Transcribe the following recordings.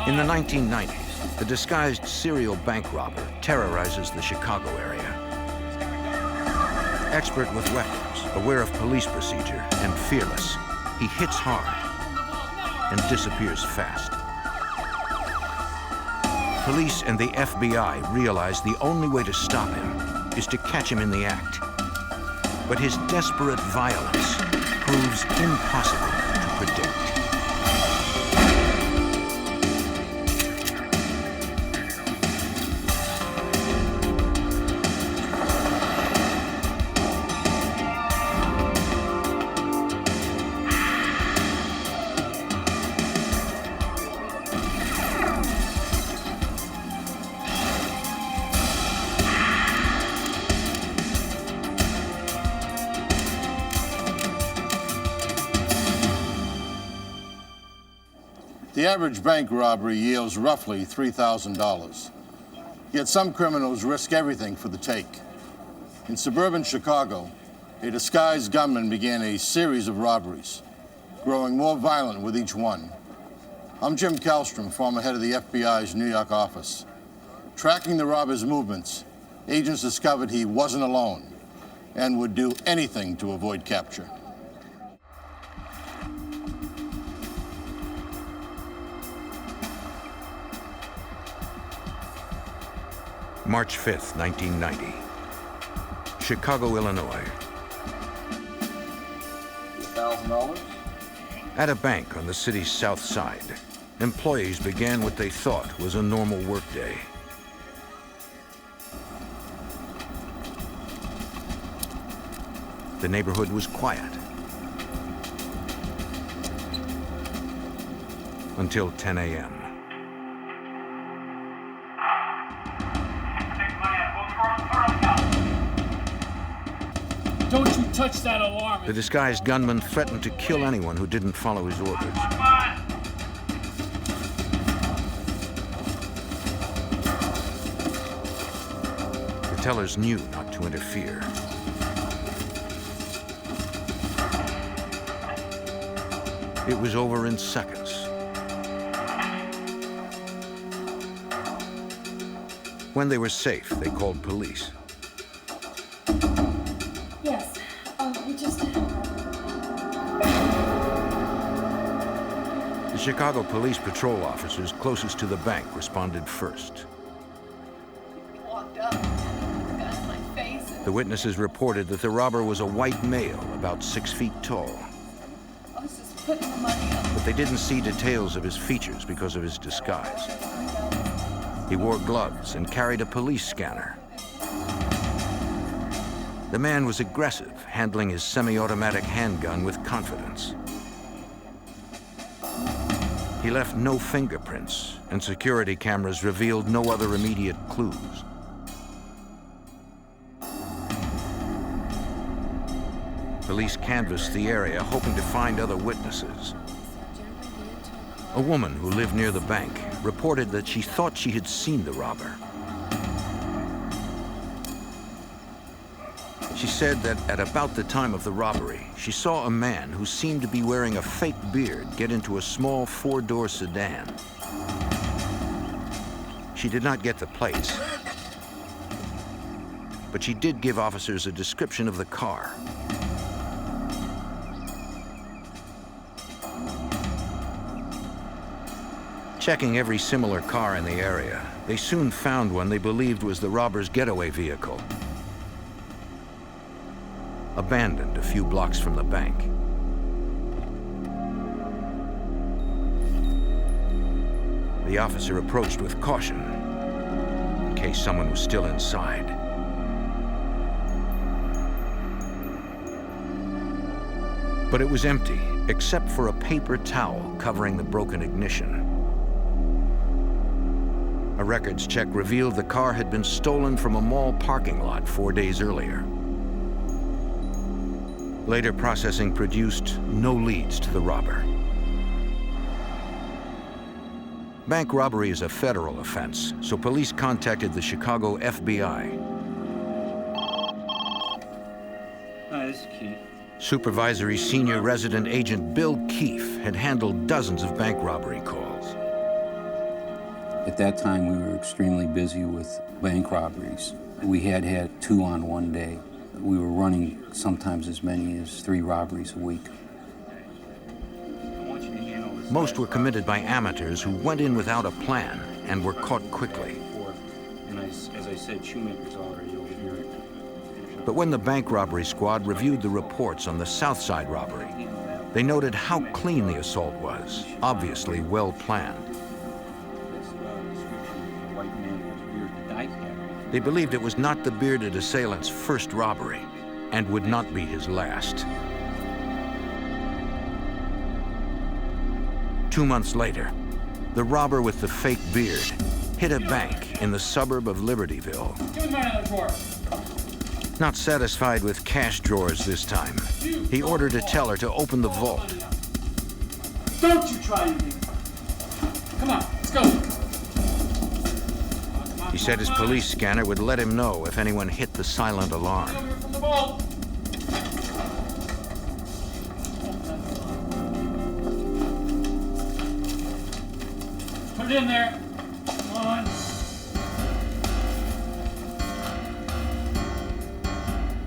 In the 1990s, a disguised serial bank robber terrorizes the Chicago area. Expert with weapons, aware of police procedure, and fearless, he hits hard and disappears fast. Police and the FBI realize the only way to stop him is to catch him in the act. But his desperate violence proves impossible to predict. The average bank robbery yields roughly $3,000. Yet some criminals risk everything for the take. In suburban Chicago, a disguised gunman began a series of robberies, growing more violent with each one. I'm Jim Kallstrom, former head of the FBI's New York office. Tracking the robber's movements, agents discovered he wasn't alone and would do anything to avoid capture. March 5th, 1990. Chicago, Illinois. $1,000? At a bank on the city's south side, employees began what they thought was a normal workday. The neighborhood was quiet until 10 a.m. Don't you touch that alarm. The disguised gunman threatened to kill anyone who didn't follow his orders. The tellers knew not to interfere. It was over in seconds. When they were safe, they called police. Yes, we just... The Chicago police patrol officers closest to the bank responded first. walked up, got in my face. The witnesses reported that the robber was a white male, about 6 feet tall. I was just putting the money up. But they didn't see details of his features because of his disguise. He wore gloves and carried a police scanner. The man was aggressive, handling his semi-automatic handgun with confidence. He left no fingerprints, and security cameras revealed no other immediate clues. Police canvassed the area, hoping to find other witnesses. A woman who lived near the bank reported that she thought she had seen the robber. She said that at about the time of the robbery, she saw a man who seemed to be wearing a fake beard get into a small 4-door sedan. She did not get the plates, but she did give officers a description of the car. Checking every similar car in the area, they soon found one they believed was the robber's getaway vehicle, abandoned a few blocks from the bank. The officer approached with caution, in case someone was still inside. But it was empty, except for a paper towel covering the broken ignition. A records check revealed the car had been stolen from a mall parking lot 4 days earlier. Later processing produced no leads to the robber. Bank robbery is a federal offense, so police contacted the Chicago FBI. Hi, this is Keith. Supervisory Senior Resident Agent Bill Keefe had handled dozens of bank robbery calls. At that time, we were extremely busy with bank robberies. We had 2 on one day. We were running sometimes as many as 3 robberies a week. Most were committed by amateurs who went in without a plan and were caught quickly. And as I said, Shoemaker's already over here. But when the bank robbery squad reviewed the reports on the South Side robbery, they noted how clean the assault was, obviously well planned. They believed it was not the bearded assailant's first robbery and would not be his last. 2 months later, the robber with the fake beard hit a bank in the suburb of Libertyville. Give me another drawer. Not satisfied with cash drawers this time, he ordered a teller to open the vault. Don't you try anything. Come on, let's go. He said his police scanner would let him know if anyone hit the silent alarm. From the vault. Put it in there. Come on.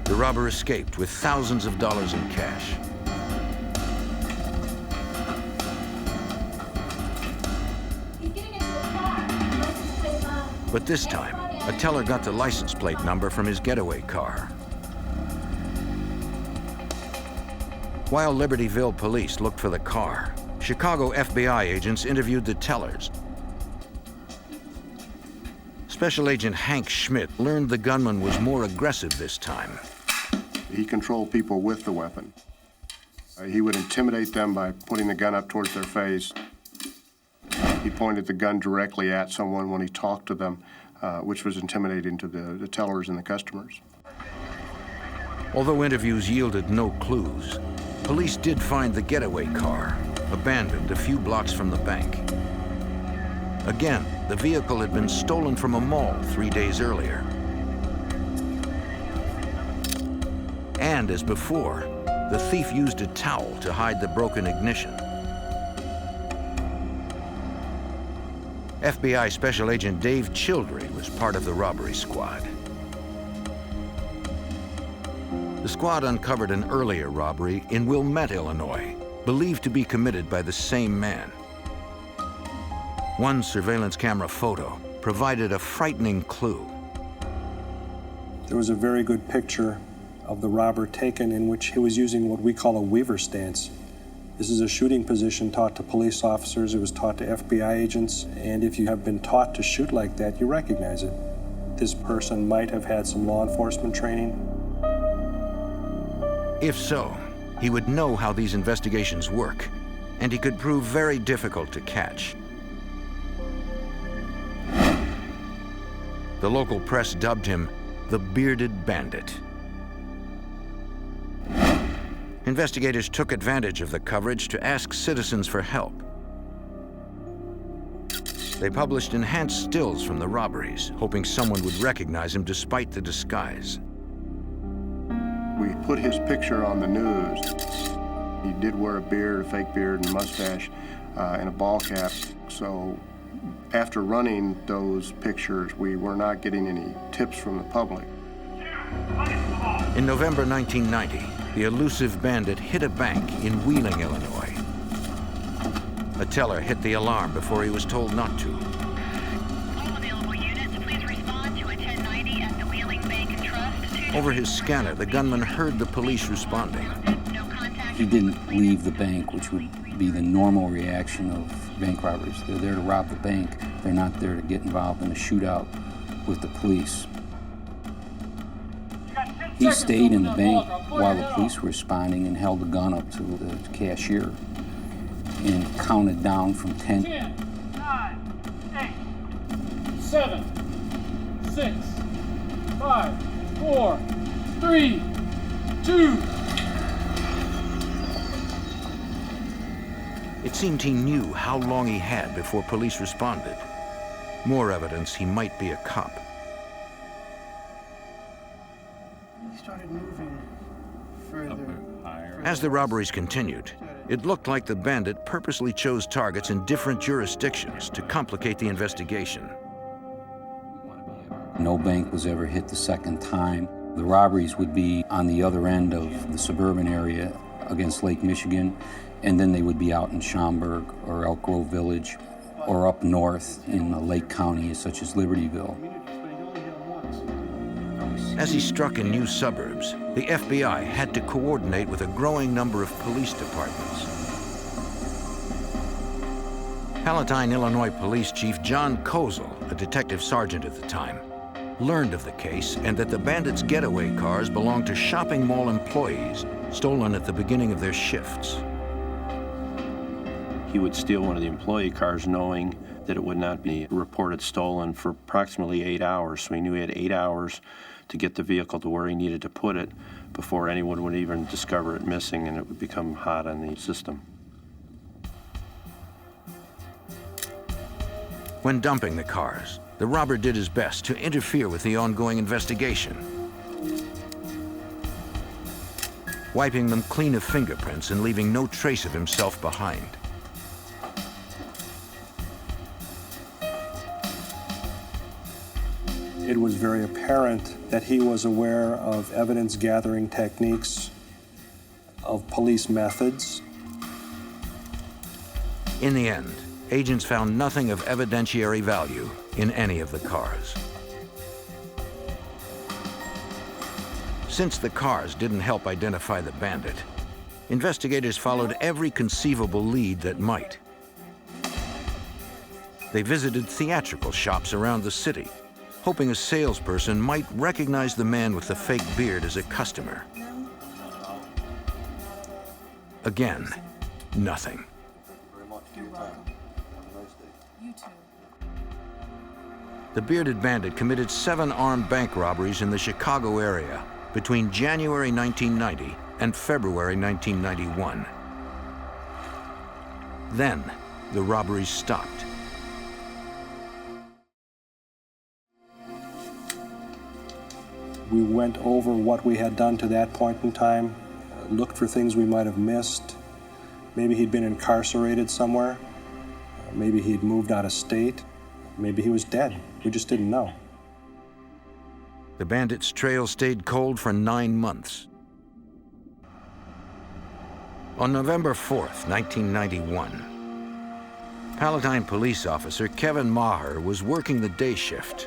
The robber escaped with thousands of dollars in cash. But this time, a teller got the license plate number from his getaway car. While Libertyville police looked for the car, Chicago FBI agents interviewed the tellers. Special Agent Hank Schmidt learned the gunman was more aggressive this time. He controlled people with the weapon. He would intimidate them by putting the gun up towards their face. He pointed the gun directly at someone when he talked to them, which was intimidating to the tellers and the customers. Although interviews yielded no clues, police did find the getaway car, abandoned a few blocks from the bank. Again, the vehicle had been stolen from a mall 3 days earlier. And as before, the thief used a towel to hide the broken ignition. FBI Special Agent Dave Childry was part of the robbery squad. The squad uncovered an earlier robbery in Wilmette, Illinois, believed to be committed by the same man. One surveillance camera photo provided a frightening clue. There was a very good picture of the robber taken in which he was using what we call a weaver stance. This is a shooting position taught to police officers. It was taught to FBI agents. And if you have been taught to shoot like that, you recognize it. This person might have had some law enforcement training. If so, he would know how these investigations work, and he could prove very difficult to catch. The local press dubbed him the Bearded Bandit. Investigators took advantage of the coverage to ask citizens for help. They published enhanced stills from the robberies, hoping someone would recognize him despite the disguise. We put his picture on the news. He did wear a beard, a fake beard and mustache, and a ball cap. So after running those pictures, we were not getting any tips from the public. In November 1990, the elusive bandit hit a bank in Wheeling, Illinois. A teller hit the alarm before he was told not to. All available units, please respond to a 1090 at the Wheeling Bank and Trust. Over his scanner, the gunman heard the police responding. No contact. He didn't leave the bank, which would be the normal reaction of bank robbers. They're there to rob the bank. They're not there to get involved in a shootout with the police. He stayed in the bank while the police were responding and held the gun up to the cashier and counted down from 10. 10, 9, 8, 7, 6, 5, 4, 3, 2. It seemed he knew how long he had before police responded. More evidence he might be a cop. He started moving further. As the robberies continued, It looked like the bandit purposely chose targets in different jurisdictions to complicate the investigation. No bank was ever hit the second time. The robberies would be on the other end of the suburban area against Lake Michigan, and then they would be out in Schaumburg or Elk Grove Village or up north in Lake County, such as Libertyville. As he struck in new suburbs, the FBI had to coordinate with a growing number of police departments. Palatine, Illinois Police Chief John Kozel, a detective sergeant at the time, learned of the case and that the bandits' getaway cars belonged to shopping mall employees, stolen at the beginning of their shifts. He would steal one of the employee cars knowing that it would not be reported stolen for approximately 8 hours. So he knew he had 8 hours to get the vehicle to where he needed to put it before anyone would even discover it missing and it would become hot on the system. When dumping the cars, the robber did his best to interfere with the ongoing investigation, wiping them clean of fingerprints and leaving no trace of himself behind. It was very apparent that he was aware of evidence-gathering techniques, of police methods. In the end, agents found nothing of evidentiary value in any of the cars. Since the cars didn't help identify the bandit, investigators followed every conceivable lead that might. They visited theatrical shops around the city, hoping a salesperson might recognize the man with the fake beard as a customer. Again, nothing. The Bearded Bandit committed 7 armed bank robberies in the Chicago area between January 1990 and February 1991. Then, the robberies stopped. We went over what we had done to that point in time, looked for things we might have missed. Maybe he'd been incarcerated somewhere. Maybe he'd moved out of state. Maybe he was dead. We just didn't know. The bandit's trail stayed cold for 9 months. On November 4th, 1991, Palatine police officer Kevin Maher was working the day shift.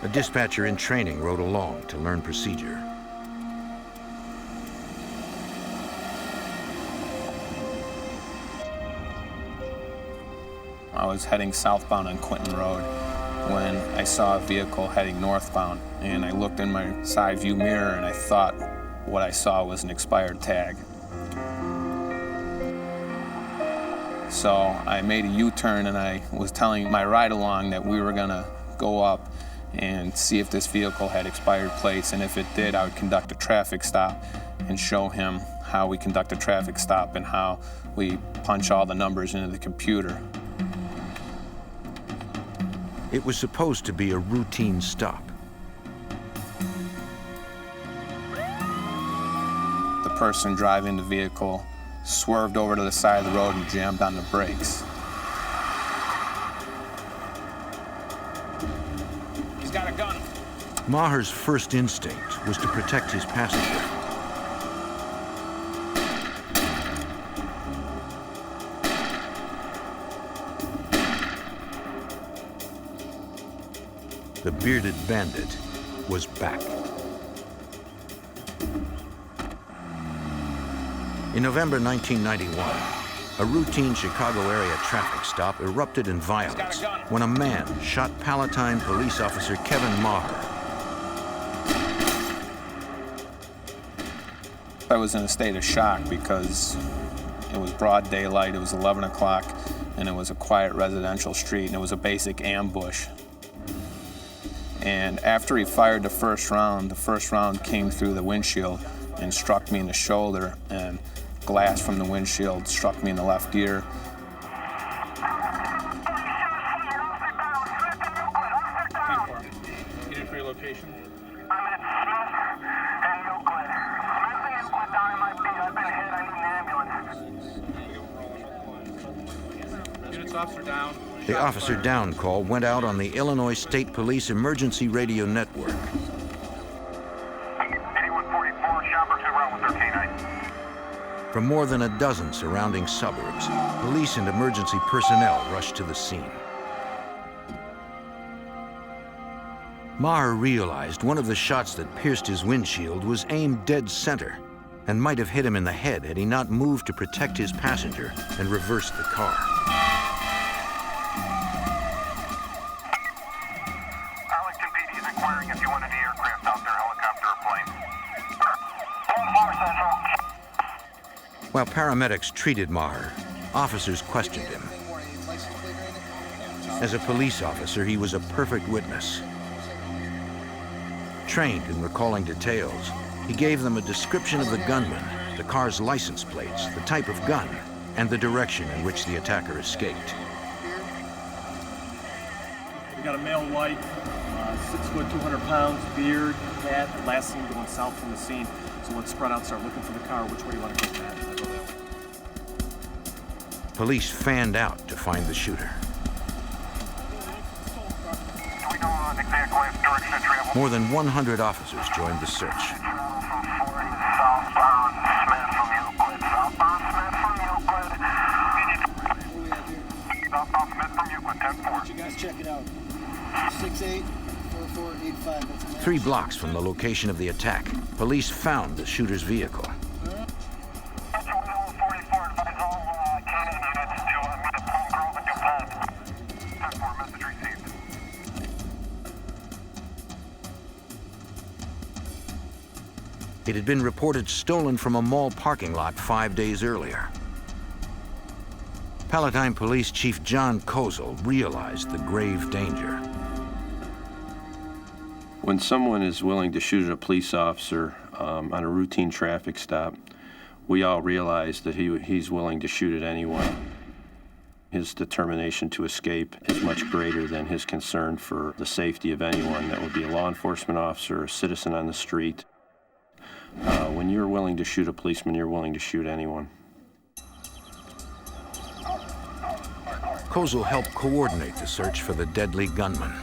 A dispatcher in training rode along to learn procedure. I was heading southbound on Quinton Road when I saw a vehicle heading northbound, and I looked in my side view mirror and I thought what I saw was an expired tag. So I made a U-turn and I was telling my ride-along that we were gonna go up and see if this vehicle had expired plates, and if it did, I would conduct a traffic stop and show him how we conduct a traffic stop and how we punch all the numbers into the computer. It was supposed to be a routine stop. The person driving the vehicle swerved over to the side of the road and jammed on the brakes. He's got a gun. Maher's first instinct was to protect his passenger. The Bearded Bandit was back. In November 1991, a routine Chicago area traffic stop erupted in violence when a man shot Palatine police officer Kevin Maher. I was in a state of shock because it was broad daylight, it was 11 o'clock, and it was a quiet residential street, and it was a basic ambush. And after he fired the first round came through the windshield and struck me in the shoulder, and glass from the windshield struck me in the left ear. Get in for your location. officer down. The officer down call went out on the Illinois State Police Emergency Radio Network. 8144, Schaumburg's en route with their K9. From more than a dozen surrounding suburbs, police and emergency personnel rushed to the scene. Maher realized one of the shots that pierced his windshield was aimed dead center and might have hit him in the head had he not moved to protect his passenger and reversed the car. Arlington PD is inquiring if you want any aircraft out there, helicopter or plane. While paramedics treated Maher, officers questioned him. As a police officer, he was a perfect witness. Trained in recalling details, he gave them a description of the gunman, the car's license plates, the type of gun, and the direction in which the attacker escaped. We got a male white, 6 foot, 200 pounds, beard, hat, last seen going south from the scene. So let's spread out, start looking for the car. Which way do you want to go, Matt? I'll go that way. Police fanned out to find the shooter. More than 100 officers joined the search. You guys check it out. 684485. 3 blocks from the location of the attack, police found the shooter's vehicle. It had been reported stolen from a mall parking lot 5 days earlier. Palatine Police Chief John Kozel realized the grave danger. When someone is willing to shoot at a police officer on a routine traffic stop, we all realize that he's willing to shoot at anyone. His determination to escape is much greater than his concern for the safety of anyone. That would be a law enforcement officer, a citizen on the street. When you're willing to shoot a policeman, you're willing to shoot anyone. Kozel helped coordinate the search for the deadly gunman.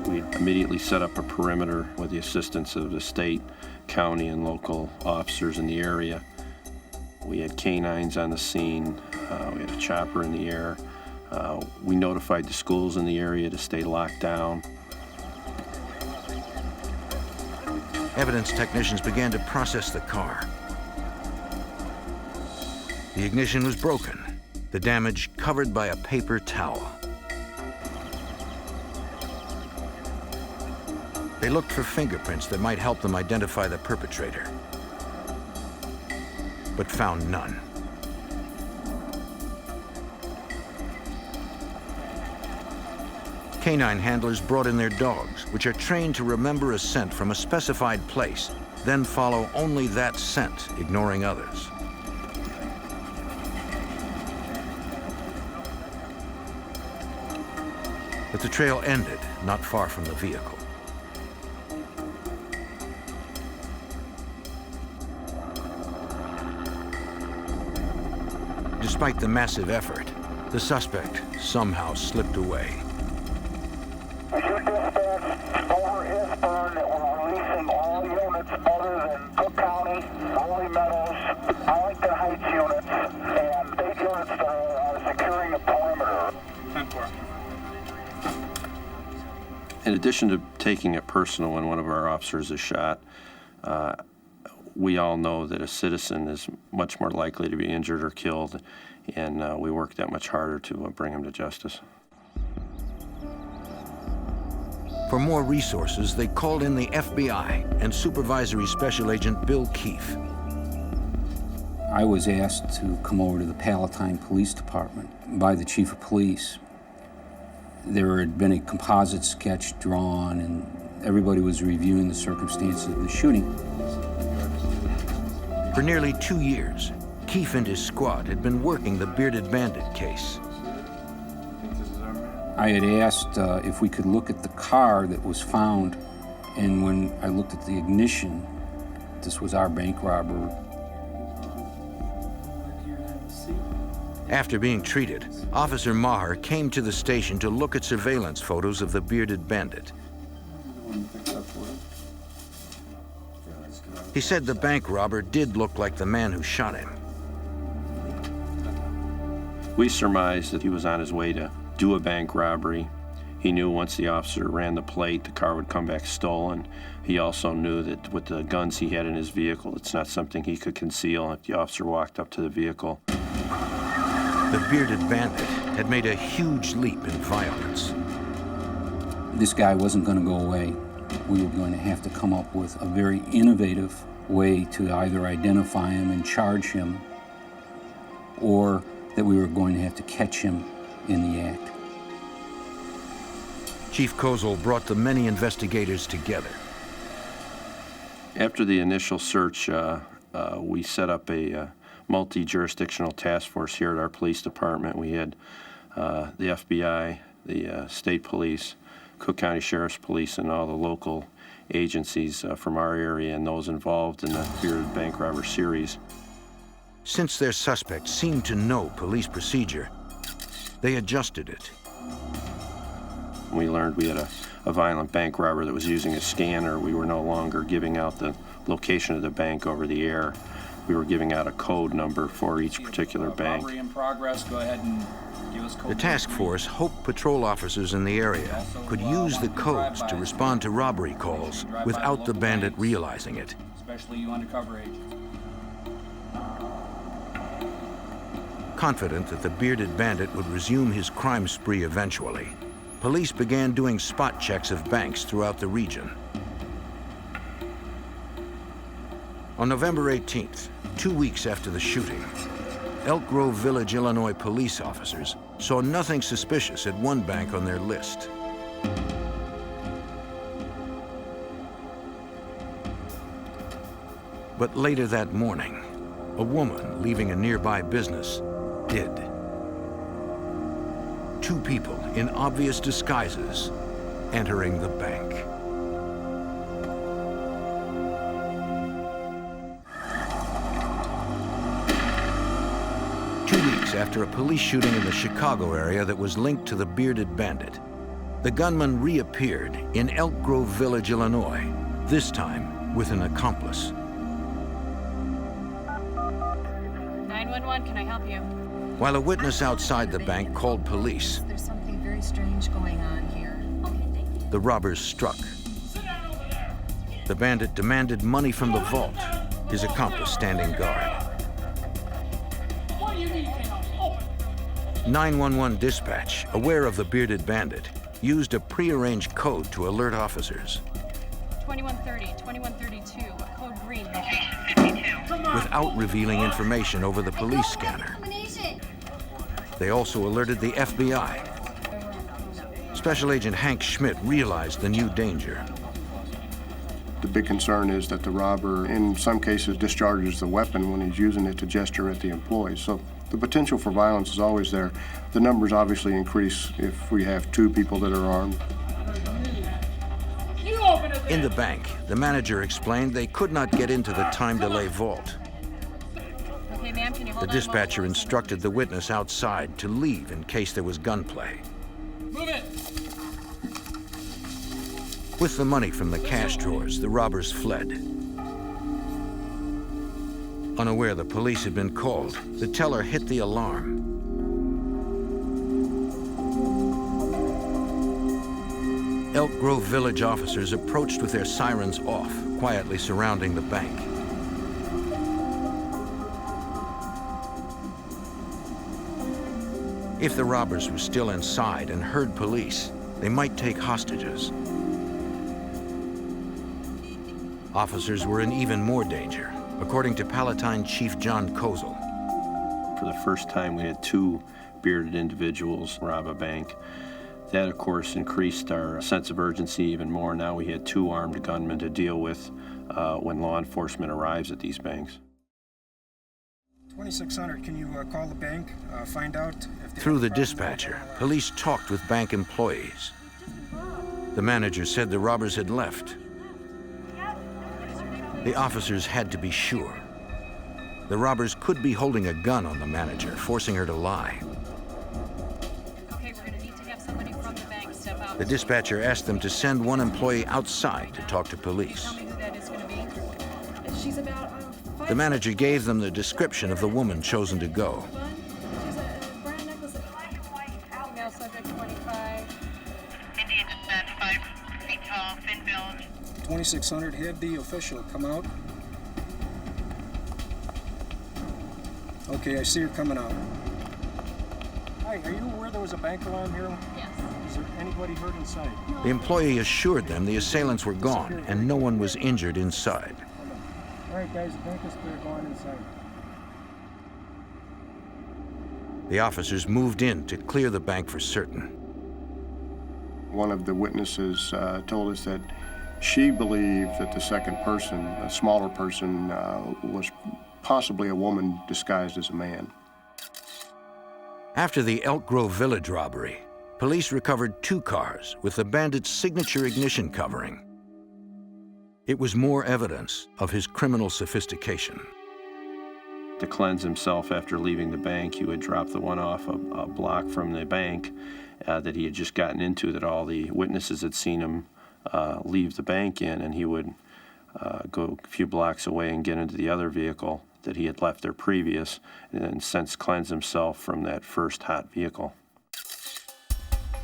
We immediately set up a perimeter with the assistance of the state, county, and local officers in the area. We had K9s on the scene. We had a chopper in the air. We notified the schools in the area to stay locked down. Evidence technicians began to process the car. The ignition was broken, the damage covered by a paper towel. They looked for fingerprints that might help them identify the perpetrator, but found none. Canine handlers brought in their dogs, which are trained to remember a scent from a specified place, then follow only that scent, ignoring others. But the trail ended not far from the vehicle. Despite the massive effort, the suspect somehow slipped away. Shoot dispatch over Eastburn that we're releasing all units other than Cook County, Rolling Meadows, Arlington Heights units, and state units that are securing the perimeter. 10-4. In addition to taking it personal when one of our officers is shot, we all know that a citizen is much more likely to be injured or killed, and we work that much harder to bring him to justice. For more resources, they called in the FBI and Supervisory Special Agent Bill Keefe. I was asked to come over to the Palatine Police Department by the Chief of Police. There had been a composite sketch drawn, and everybody was reviewing the circumstances of the shooting. For nearly 2 years, Keefe and his squad had been working the Bearded Bandit case. I had asked if we could look at the car that was found, and when I looked at the ignition, this was our bank robber. After being treated, Officer Maher came to the station to look at surveillance photos of the Bearded Bandit. He said the bank robber did look like the man who shot him. We surmised that he was on his way to do a bank robbery. He knew once the officer ran the plate, the car would come back stolen. He also knew that with the guns he had in his vehicle, it's not something he could conceal if the officer walked up to the vehicle. The Bearded Bandit had made a huge leap in violence. This guy wasn't going to go away. We were going to have to come up with a very innovative way to either identify him and charge him, or that we were going to have to catch him in the act. Chief Kozel brought the many investigators together. After the initial search, we set up a multi-jurisdictional task force here at our police department. We had the FBI, the state police, Cook County Sheriff's Police, and all the local agencies from our area and those involved in the Bearded Bank Robber series. Since their suspect seemed to know police procedure, they adjusted it. We learned we had a violent bank robber that was using a scanner. We were no longer giving out the location of the bank over the air. We were giving out a code number for each particular bank. Robbery in progress. Go ahead and give us code. The task force hoped patrol officers in the area could use the codes to respond to robbery calls without the bandit realizing it. Especially you undercover agents. Confident that the Bearded Bandit would resume his crime spree eventually, police began doing spot checks of banks throughout the region. On November 18th, 2 weeks after the shooting, Elk Grove Village, Illinois police officers saw nothing suspicious at one bank on their list. But later that morning, a woman leaving a nearby business did. Two people in obvious disguises entering the bank. After a police shooting in the Chicago area that was linked to the Bearded Bandit, the gunman reappeared in Elk Grove Village, Illinois, this time with an accomplice. 911, can I help you? While a witness outside the bank called police, There's something very strange going on here. Okay, thank you. the robbers struck. The bandit demanded money from the vault, his accomplice standing guard. 911 dispatch, aware of the Bearded Bandit, used a prearranged code to alert officers. 2130, 2132, code green. Without revealing information over the police scanner. They also alerted the FBI. Special Agent Hank Schmidt realized the new danger. The big concern is that the robber, in some cases, discharges the weapon when he's using it to gesture at the employees. So the potential for violence is always there. The numbers obviously increase if we have two people that are armed. In the bank, the manager explained they could not get into the time delay vault. Okay, ma'am, can you hold The dispatcher instructed the witness outside to leave in case there was gunplay. Move it! With the money from the cash drawers, the robbers fled. Unaware the police had been called, the teller hit the alarm. Elk Grove Village officers approached with their sirens off, quietly surrounding the bank. If the robbers were still inside and heard police, they might take hostages. Officers were in even more danger, according to Palatine Chief John Kozel. For the first time, we had two bearded individuals rob a bank. That, of course, increased our sense of urgency even more. Now we had two armed gunmen to deal with when law enforcement arrives at these banks. 2600, can you call the bank, find out if... Through the dispatcher, police talked with bank employees. The manager said the robbers had left. The officers had to be sure. The robbers could be holding a gun on the manager, forcing her to lie. Okay, we're gonna need to have somebody from the bank step out. The dispatcher asked them to send one employee outside to talk to police. Tell me who that is gonna be. She's about The manager gave them the description of the woman chosen to go. She's a brown necklace. Female subject 25. Indian descent, 5 feet tall, thin build. 2600, have the official come out. Okay, I see her coming out. Hi, are you aware there was a bank alarm here? Yes. Is there anybody hurt inside? The employee assured them the assailants were gone and no one was injured inside. All right, guys, the bank is clear. Go on inside. The officers moved in to clear the bank for certain. One of the witnesses told us that she believed that the second person, a smaller person, was possibly a woman disguised as a man. After the Elk Grove Village robbery, police recovered 2 cars with the bandit's signature ignition covering. It was more evidence of his criminal sophistication. To cleanse himself after leaving the bank, he would drop the one off a block from the bank that he had just gotten into, that all the witnesses had seen him leave the bank in, and he would go a few blocks away and get into the other vehicle that he had left there previous, and then since cleanse himself from that first hot vehicle.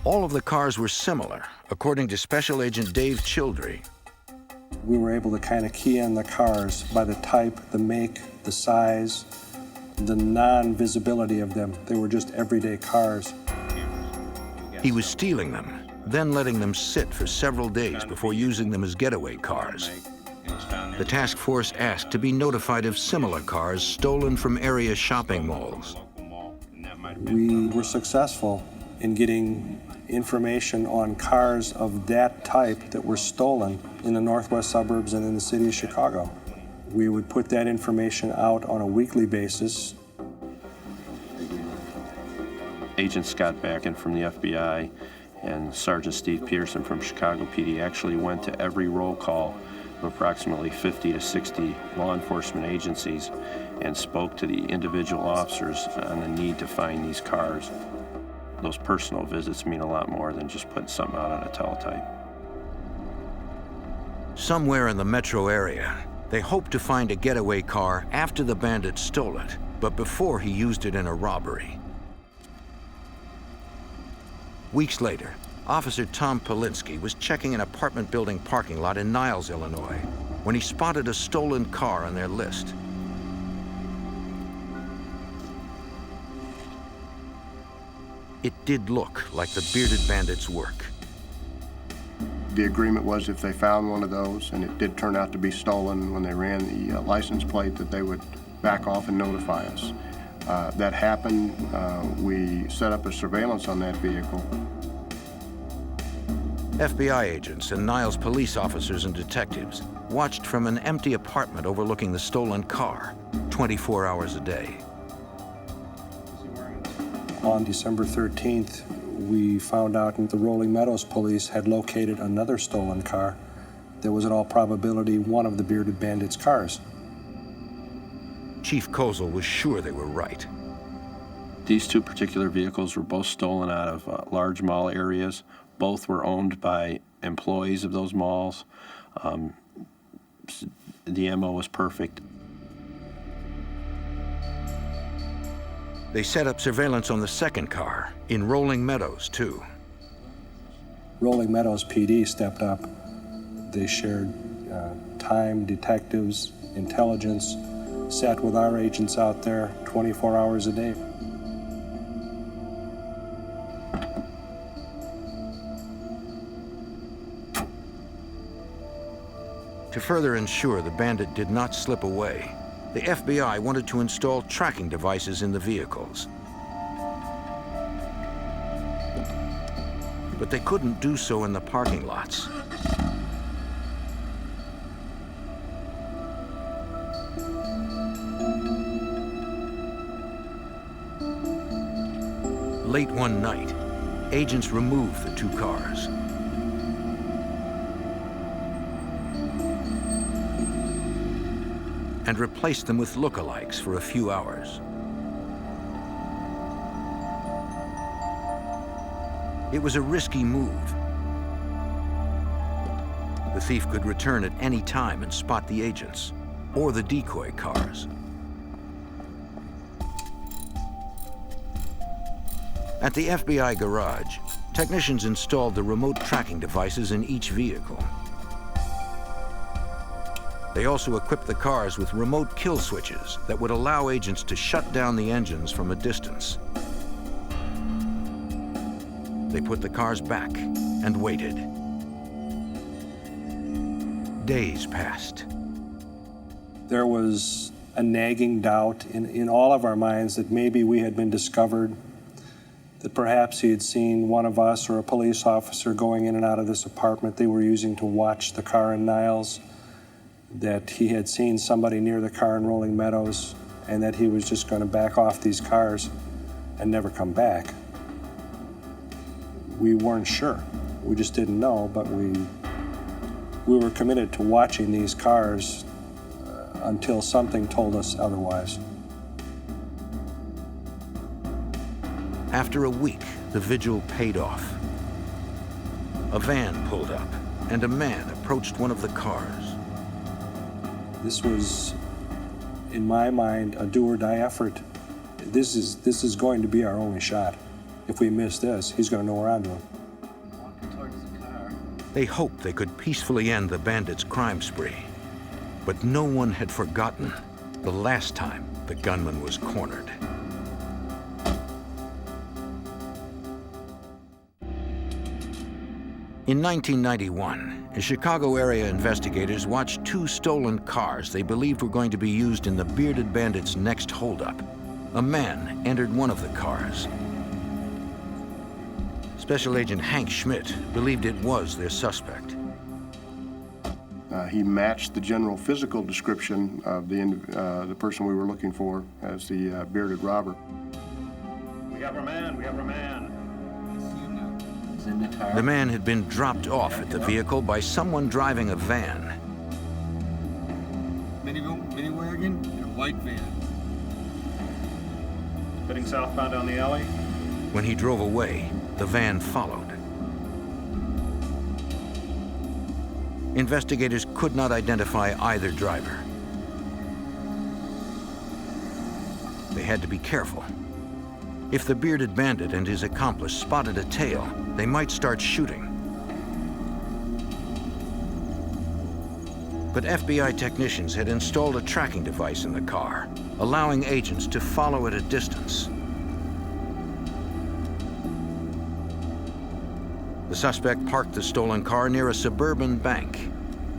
All of the cars were similar, according to Special Agent Dave Childry. We were able to kind of key in the cars by the type, the make, the size, the non-visibility of them. They were just everyday cars. He was stealing them, then letting them sit for several days before using them as getaway cars. The task force asked to be notified of similar cars stolen from area shopping malls. We were successful in getting information on cars of that type that were stolen in the northwest suburbs and in the city of Chicago. We would put that information out on a weekly basis. Agent Scott Backen from the FBI and Sergeant Steve Pearson from Chicago PD actually went to every roll call of approximately 50 to 60 law enforcement agencies and spoke to the individual officers on the need to find these cars. Those personal visits mean a lot more than just putting something out on a teletype. Somewhere in the metro area, they hoped to find a getaway car after the bandit stole it, but before he used it in a robbery. Weeks later, Officer Tom Polinsky was checking an apartment building parking lot in Niles, Illinois, when he spotted a stolen car on their list. It did look like the Bearded Bandit's work. The agreement was if they found one of those, and it did turn out to be stolen when they ran the license plate, that they would back off and notify us. That happened. We set up a surveillance on that vehicle. FBI agents and Niles police officers and detectives watched from an empty apartment overlooking the stolen car 24 hours a day. On December 13th, we found out that the Rolling Meadows police had located another stolen car that was in all probability one of the Bearded Bandit's cars. Chief Kozel was sure they were right. These 2 particular vehicles were both stolen out of large mall areas. Both were owned by employees of those malls. The MO was perfect. They set up surveillance on the second car in Rolling Meadows, too. Rolling Meadows PD stepped up. They shared time, detectives, intelligence, sat with our agents out there 24 hours a day. To further ensure the bandit did not slip away, the FBI wanted to install tracking devices in the vehicles. But they couldn't do so in the parking lots. Late one night, agents removed the 2 cars. and replaced them with lookalikes for a few hours. It was a risky move. The thief could return at any time and spot the agents or the decoy cars. At the FBI garage, technicians installed the remote tracking devices in each vehicle. They also equipped the cars with remote kill switches that would allow agents to shut down the engines from a distance. They put the cars back and waited. Days passed. There was a nagging doubt in all of our minds that maybe we had been discovered, that perhaps he had seen one of us or a police officer going in and out of this apartment they were using to watch the car in Niles, that he had seen somebody near the car in Rolling Meadows, and that he was just going to back off these cars and never come back. We weren't sure. We just didn't know, but we were committed to watching these cars until something told us otherwise. After a week, the vigil paid off. A van pulled up, and a man approached one of the cars. This was, in my mind, a do-or-die effort. This is going to be our only shot. If we miss this, he's going to know we're onto him. They hoped they could peacefully end the bandits' crime spree. But no one had forgotten the last time the gunman was cornered. In 1991, Chicago area investigators watched two stolen cars they believed were going to be used in the Bearded Bandit's next holdup. A man entered one of the cars. Special Agent Hank Schmidt believed it was their suspect. He matched the general physical description of the person we were looking for as the bearded robber. We have our man, we have our man. The man had been dropped off at the vehicle by someone driving a van. Mini wagon and a white van. Heading southbound down the alley. When he drove away, the van followed. Investigators could not identify either driver. They had to be careful. If the Bearded Bandit and his accomplice spotted a tail, they might start shooting. But FBI technicians had installed a tracking device in the car, allowing agents to follow at a distance. The suspect parked the stolen car near a suburban bank.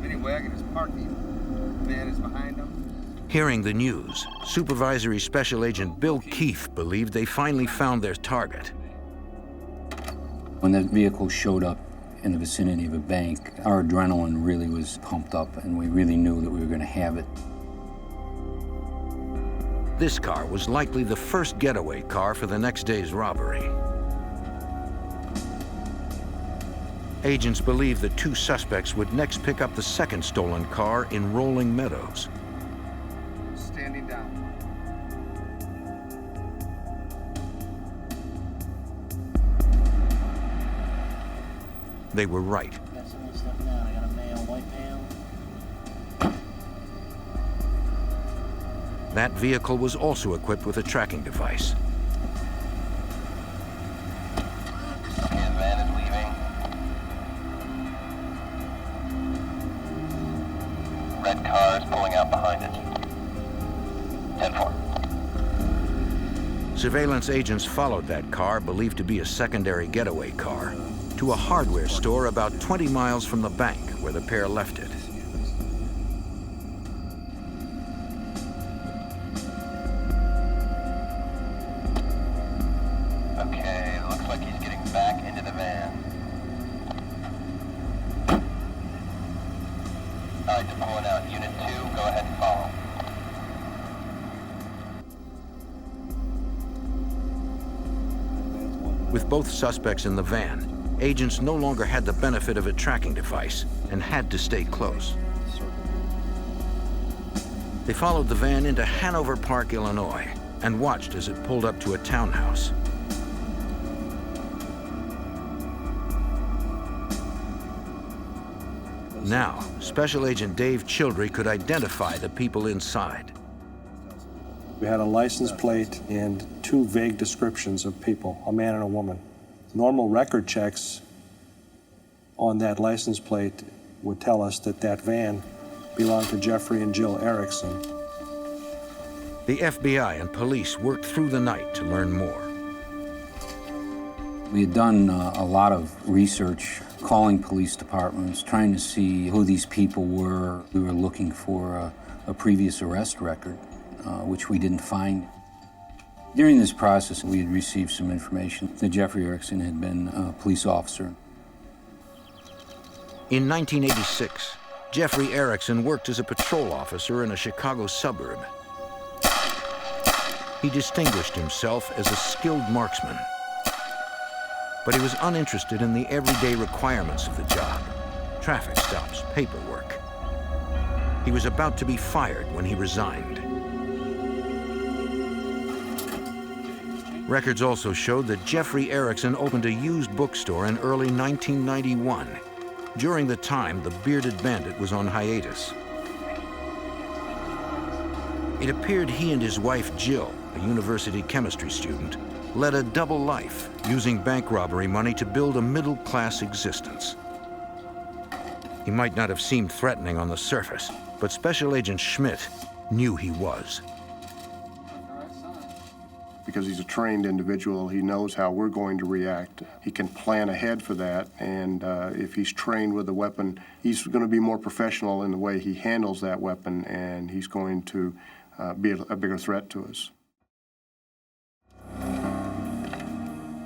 Mini wagon is parking. The van is behind him. Hearing the news, Supervisory Special Agent Bill Keefe believed they finally found their target. When that vehicle showed up in the vicinity of a bank, our adrenaline really was pumped up, and we really knew that we were going to have it. This car was likely the first getaway car for the next day's robbery. Agents believed the two suspects would next pick up the second stolen car in Rolling Meadows. Standing down. They were right. Got somebody stepping out. I got a male, white male. That vehicle was also equipped with a tracking device. Okay, the van is leaving. Red car is pulling out behind it. 10-4. Surveillance agents followed that car, believed to be a secondary getaway car, to a hardware store about 20 miles from the bank where the pair left it. Okay, it looks like he's getting back into the van. All right, they're pulling out. Unit 2, go ahead and follow. With both suspects in the van, agents no longer had the benefit of a tracking device and had to stay close. They followed the van into Hanover Park, Illinois, and watched as it pulled up to a townhouse. Now, Special Agent Dave Childry could identify the people inside. We had a license plate and two vague descriptions of people, a man and a woman. Normal record checks on that license plate would tell us that that van belonged to Jeffrey and Jill Erickson. The FBI and police worked through the night to learn more. We had done a lot of research, calling police departments, trying to see who these people were. We were looking for a previous arrest record, which we didn't find. During this process, we had received some information that Jeffrey Erickson had been a police officer. In 1986, Jeffrey Erickson worked as a patrol officer in a Chicago suburb. He distinguished himself as a skilled marksman, but he was uninterested in the everyday requirements of the job: traffic stops, paperwork. He was about to be fired when he resigned. Records also showed that Jeffrey Erickson opened a used bookstore in early 1991, during the time the Bearded Bandit was on hiatus. It appeared he and his wife Jill, a university chemistry student, led a double life, using bank robbery money to build a middle-class existence. He might not have seemed threatening on the surface, but Special Agent Schmidt knew he was. Because he's a trained individual, he knows how we're going to react. He can plan ahead for that, and if he's trained with a weapon, he's going to be more professional in the way he handles that weapon, and he's going to be a bigger threat to us.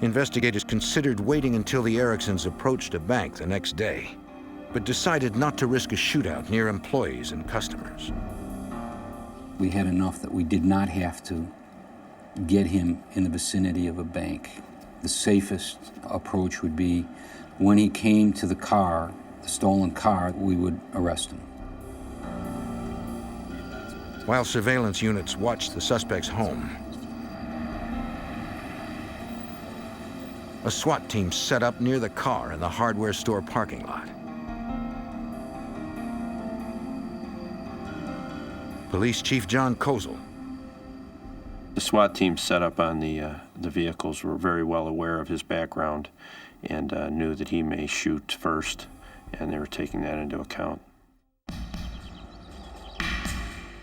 Investigators considered waiting until the Ericksons approached a bank the next day, but decided not to risk a shootout near employees and customers. We had enough that we did not have to get him in the vicinity of a bank. The safest approach would be when he came to the car, the stolen car, we would arrest him. While surveillance units watched the suspect's home, a SWAT team set up near the car in the hardware store parking lot. Police Chief John Kozel. The SWAT team set up on the vehicles were very well aware of his background and knew that he may shoot first, and they were taking that into account.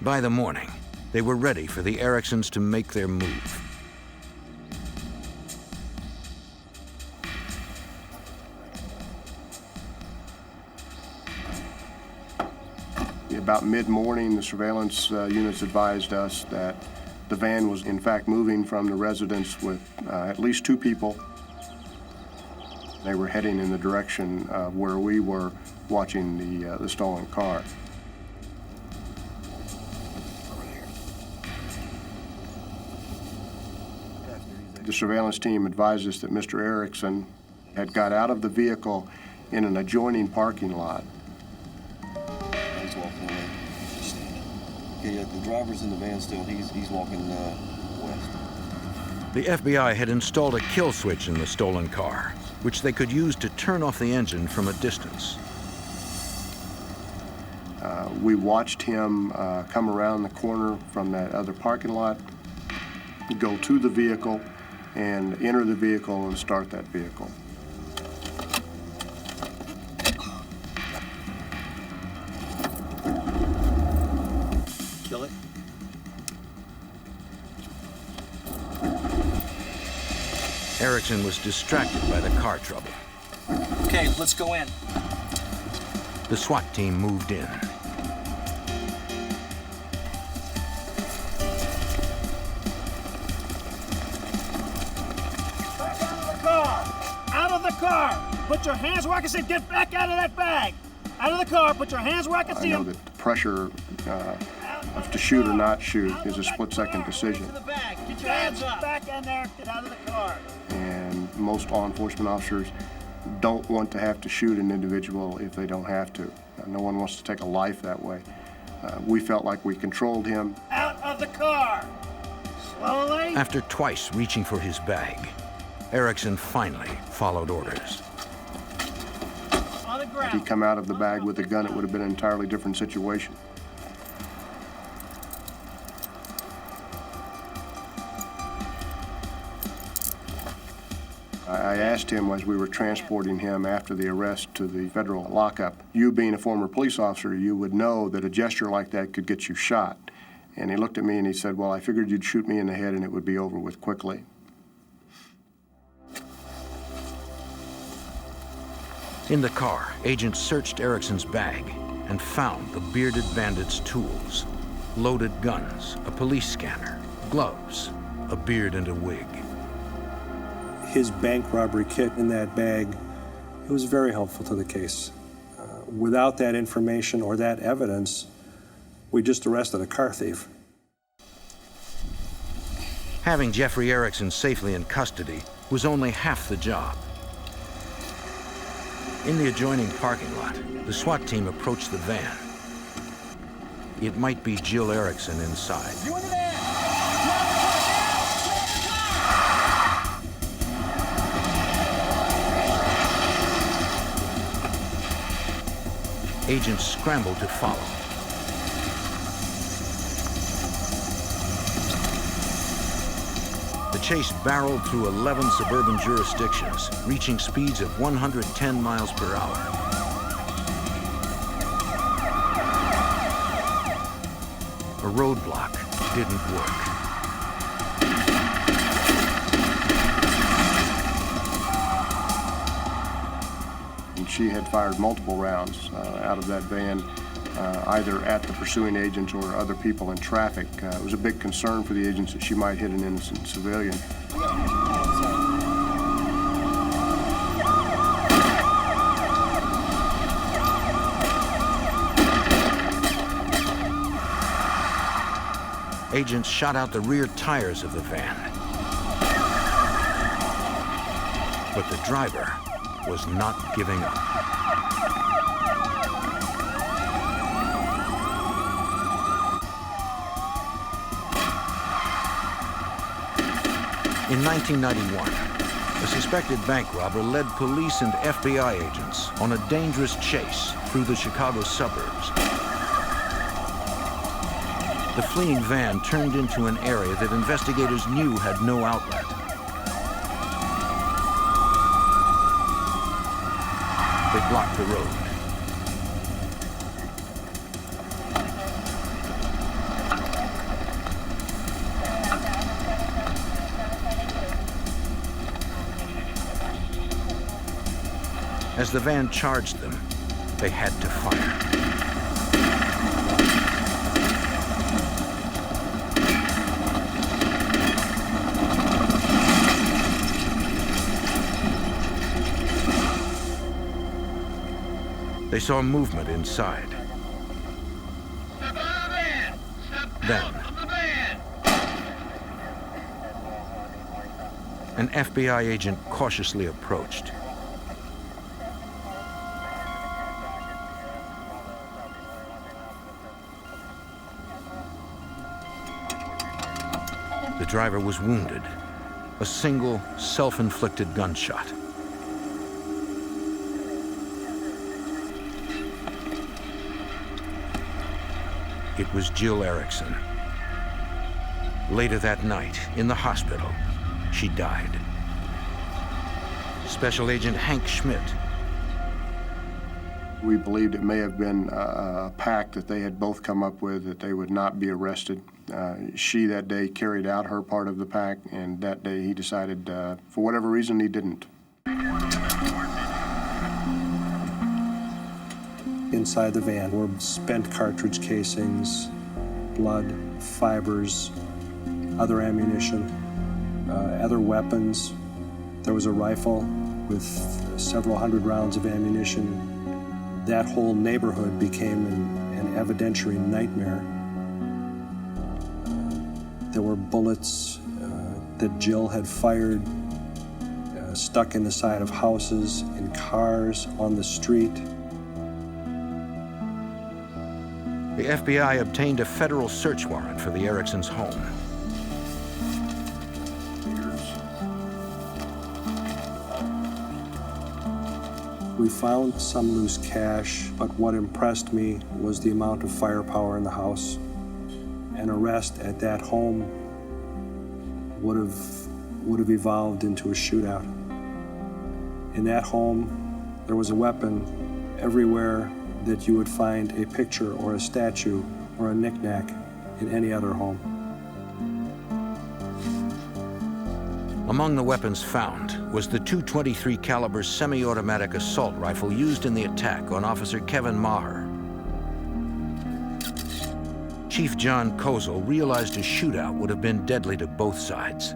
By the morning, they were ready for the Ericksons to make their move. About mid-morning, the surveillance units advised us that the van was in fact moving from the residence with at least two people. They were heading in the direction of where we were watching the stolen car. The surveillance team advised us that Mr. Erickson had got out of the vehicle in an adjoining parking lot. He's walking away. Yeah, the driver's in the van still. He's walking west. The FBI had installed a kill switch in the stolen car, which they could use to turn off the engine from a distance. We watched him come around the corner from that other parking lot, go to the vehicle, and enter the vehicle and start that vehicle. Kill it. Erickson was distracted by the car trouble. Okay, let's go in. The SWAT team moved in. Out of the car! Put your hands where I can see. Get back out of that bag! Out of the car, put your hands where I can see I know them. that the pressure of to shoot or not shoot is a split-second decision. To the bag. Get your hands up. Back in there. Get out of the car. And most law enforcement officers don't want to have to shoot an individual if they don't have to. No one wants to take a life that way. We felt like we controlled him. Out of the car! Slowly! After twice reaching for his bag, Erickson finally followed orders. On the ground. If he'd come out of the bag with a gun, it would have been an entirely different situation. I asked him as we were transporting him after the arrest to the federal lockup, you being a former police officer, you would know that a gesture like that could get you shot. And he looked at me and he said, well, I figured you'd shoot me in the head and it would be over with quickly. In the car, agents searched Erickson's bag and found the Bearded Bandit's tools: loaded guns, a police scanner, gloves, a beard and a wig. His bank robbery kit in that bag, it was very helpful to the case. Without that information or that evidence, we just arrested a car thief. Having Jeffrey Erickson safely in custody was only half the job. In the adjoining parking lot, the SWAT team approached the van. It might be Jill Erickson inside. You in the van! Agents scrambled to follow. The chase barreled through 11 suburban jurisdictions, reaching speeds of 110 miles per hour. A roadblock didn't work. And she had fired multiple rounds out of that van, either at the pursuing agents or other people in traffic. It was a big concern for the agents that she might hit an innocent civilian. Agents shot out the rear tires of the van. But the driver was not giving up. In 1991, a suspected bank robber led police and FBI agents on a dangerous chase through the Chicago suburbs. The fleeing van turned into an area that investigators knew had no outlet. They blocked the road. As the van charged them, they had to fire. They saw movement inside. Then, an FBI agent cautiously approached. The driver was wounded, a single self-inflicted gunshot. It was Jill Erickson. Later that night, in the hospital, she died. Special Agent Hank Schmidt. We believed it may have been a pact that they had both come up with, that they would not be arrested. She that day carried out her part of the pact, and that day he decided, for whatever reason, he didn't. Inside the van were spent cartridge casings, blood, fibers, other ammunition, other weapons. There was a rifle with several hundred rounds of ammunition. That whole neighborhood became an evidentiary nightmare. There were bullets that Jill had fired, stuck in the side of houses, in cars, on the street. The FBI obtained a federal search warrant for the Ericksons' home. We found some loose cash, but what impressed me was the amount of firepower in the house. An arrest at that home would have evolved into a shootout. In that home, there was a weapon everywhere that you would find a picture or a statue or a knick-knack in any other home. Among the weapons found was the .223 caliber semi-automatic assault rifle used in the attack on Officer Kevin Maher. Chief John Kozel realized a shootout would have been deadly to both sides.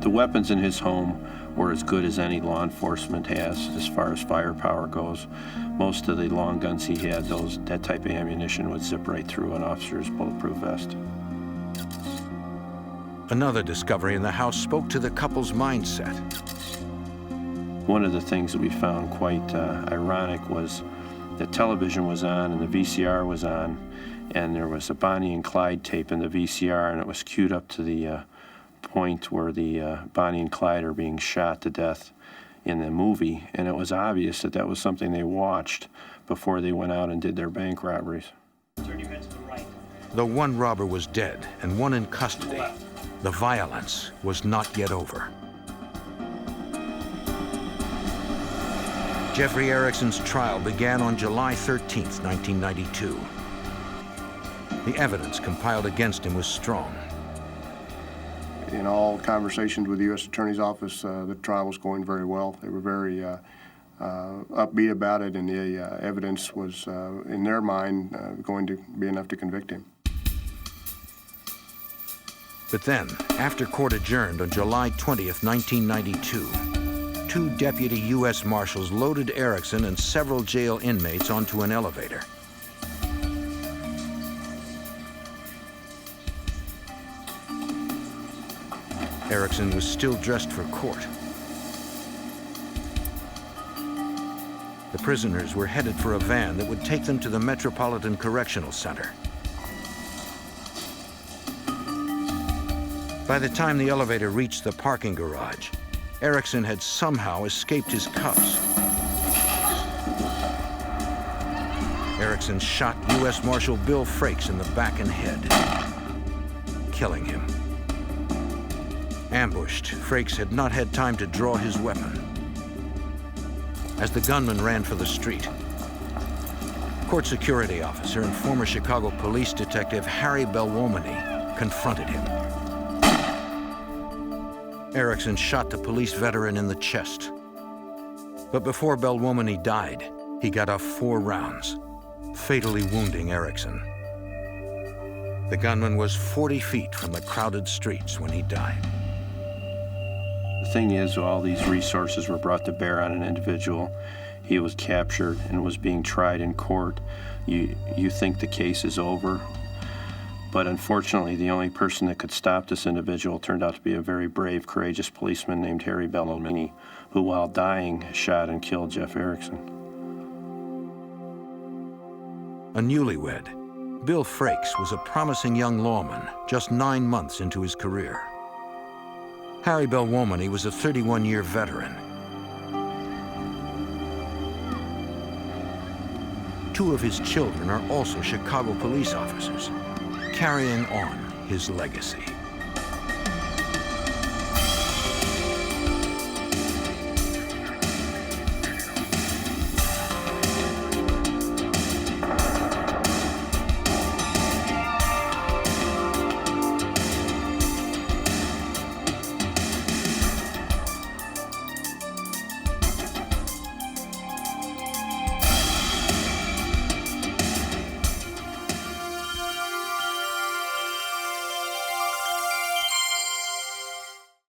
The weapons in his home were as good as any law enforcement has as far as firepower goes. Most of the long guns he had, that type of ammunition would zip right through an officer's bulletproof vest. Another discovery in the house spoke to the couple's mindset. One of the things that we found quite ironic was the television was on and the VCR was on, and there was a Bonnie and Clyde tape in the VCR, and it was queued up to the point where the Bonnie and Clyde are being shot to death in the movie, and it was obvious that that was something they watched before they went out and did their bank robberies. Turn your head to the right. Though one robber was dead and one in custody, the violence was not yet over. Jeffrey Erickson's trial began on July 13, 1992. The evidence compiled against him was strong. In all conversations with the U.S. Attorney's Office, the trial was going very well. They were very upbeat about it, and the evidence was, in their mind, going to be enough to convict him. But then, after court adjourned on July 20th, 1992, two deputy U.S. Marshals loaded Erickson and several jail inmates onto an elevator. Erickson was still dressed for court. The prisoners were headed for a van that would take them to the Metropolitan Correctional Center. By the time the elevator reached the parking garage, Erickson had somehow escaped his cuffs. Erickson shot U.S. Marshal Bill Frakes in the back and head, killing him. Ambushed, Frakes had not had time to draw his weapon. As the gunman ran for the street, court security officer and former Chicago police detective Harry Belwomany confronted him. Erickson shot the police veteran in the chest. But before Belwomany died, he got off 4 rounds, fatally wounding Erickson. The gunman was 40 feet from the crowded streets when he died. The thing is, all these resources were brought to bear on an individual. He was captured and was being tried in court. You think the case is over, but unfortunately, the only person that could stop this individual turned out to be a very brave, courageous policeman named Harry Belwomany, who, while dying, shot and killed Jeff Erickson. A newlywed, Bill Frakes was a promising young lawman just 9 months into his career. Harry Belwomany was a 31-year veteran. 2 of his children are also Chicago police officers, carrying on his legacy.